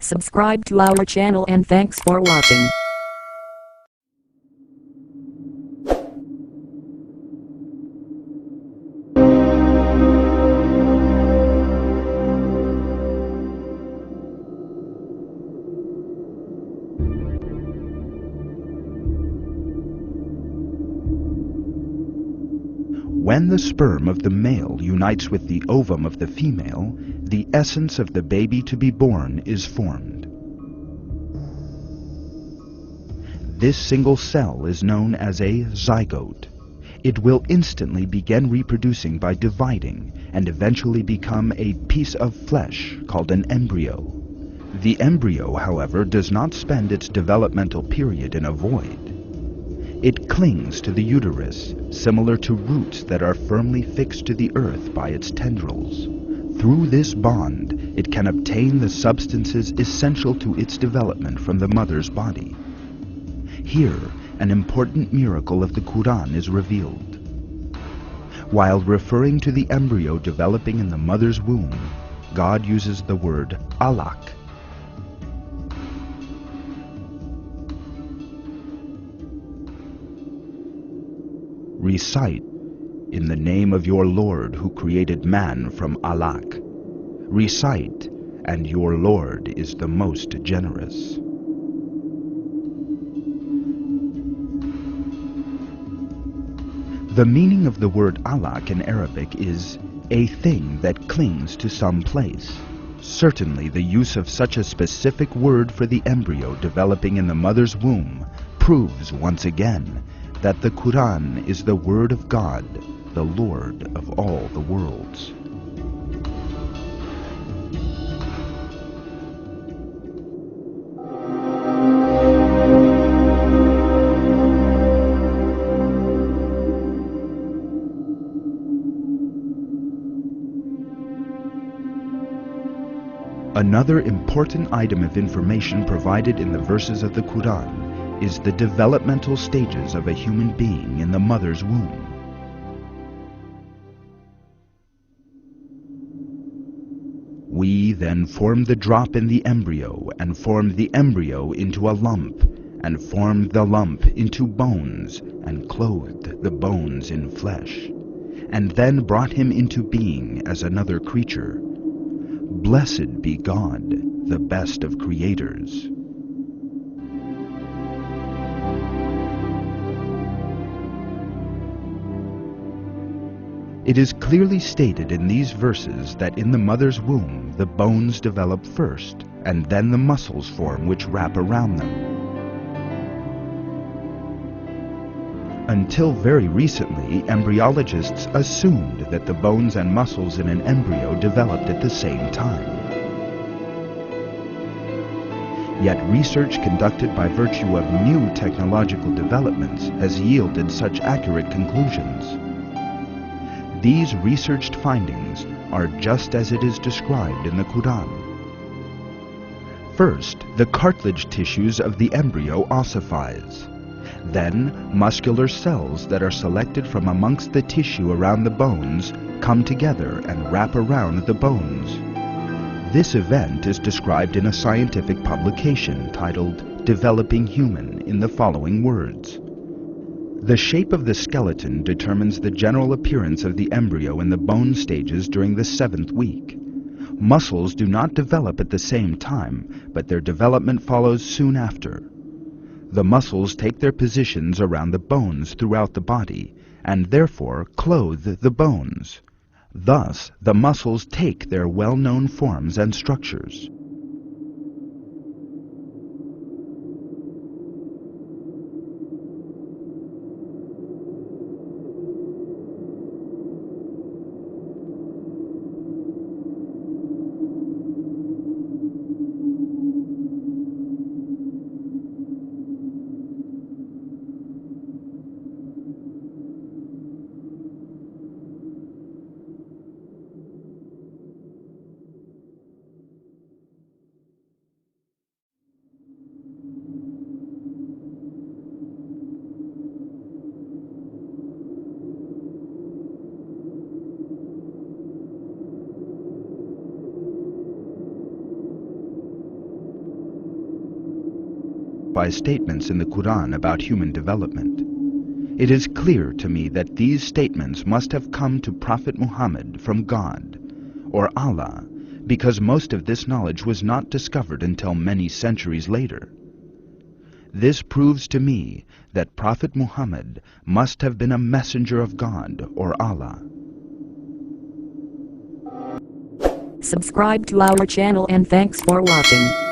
Subscribe to our channel and thanks for watching. When the sperm of the male unites with the ovum of the female, the essence of the baby to be born is formed. This single cell is known as a zygote. It will instantly begin reproducing by dividing and eventually become a piece of flesh called an embryo. The embryo, however, does not spend its developmental period in a void. It clings to the uterus, similar to roots that are firmly fixed to the earth by its tendrils. Through this bond, it can obtain the substances essential to its development from the mother's body. Here, an important miracle of the Qur'an is revealed. While referring to the embryo developing in the mother's womb, God uses the word alaq. Recite, in the name of your Lord who created man from alaq. Recite, and your Lord is the most generous. The meaning of the word alaq in Arabic is a thing that clings to some place. Certainly the use of such a specific word for the embryo developing in the mother's womb proves once again that the Qur'an is the word of God, the Lord of all the worlds. Another important item of information provided in the verses of the Qur'an is the developmental stages of a human being in the mother's womb. We then formed the drop in the embryo and formed the embryo into a lump and formed the lump into bones and clothed the bones in flesh and then brought him into being as another creature. Blessed be God, the best of creators. It is clearly stated in these verses that in the mother's womb the bones develop first, and then the muscles form which wrap around them. Until very recently, embryologists assumed that the bones and muscles in an embryo developed at the same time. Yet research conducted by virtue of new technological developments has yielded such accurate conclusions. These researched findings are just as it is described in the Qur'an. First, the cartilage tissues of the embryo ossifies. Then, muscular cells that are selected from amongst the tissue around the bones come together and wrap around the bones. This event is described in a scientific publication titled "Developing Human" in the following words. The shape of the skeleton determines the general appearance of the embryo in the bone stages during the 7th week. Muscles do not develop at the same time, but their development follows soon after. The muscles take their positions around the bones throughout the body, and therefore clothe the bones. Thus, the muscles take their well-known forms and structures. by statements in the Qur'an about human development. It is clear to me that these statements must have come to Prophet Muhammad from God, or Allah, because most of this knowledge was not discovered until many centuries later. This proves to me that Prophet Muhammad must have been a messenger of God, or Allah. Subscribe to our channel and thanks for watching.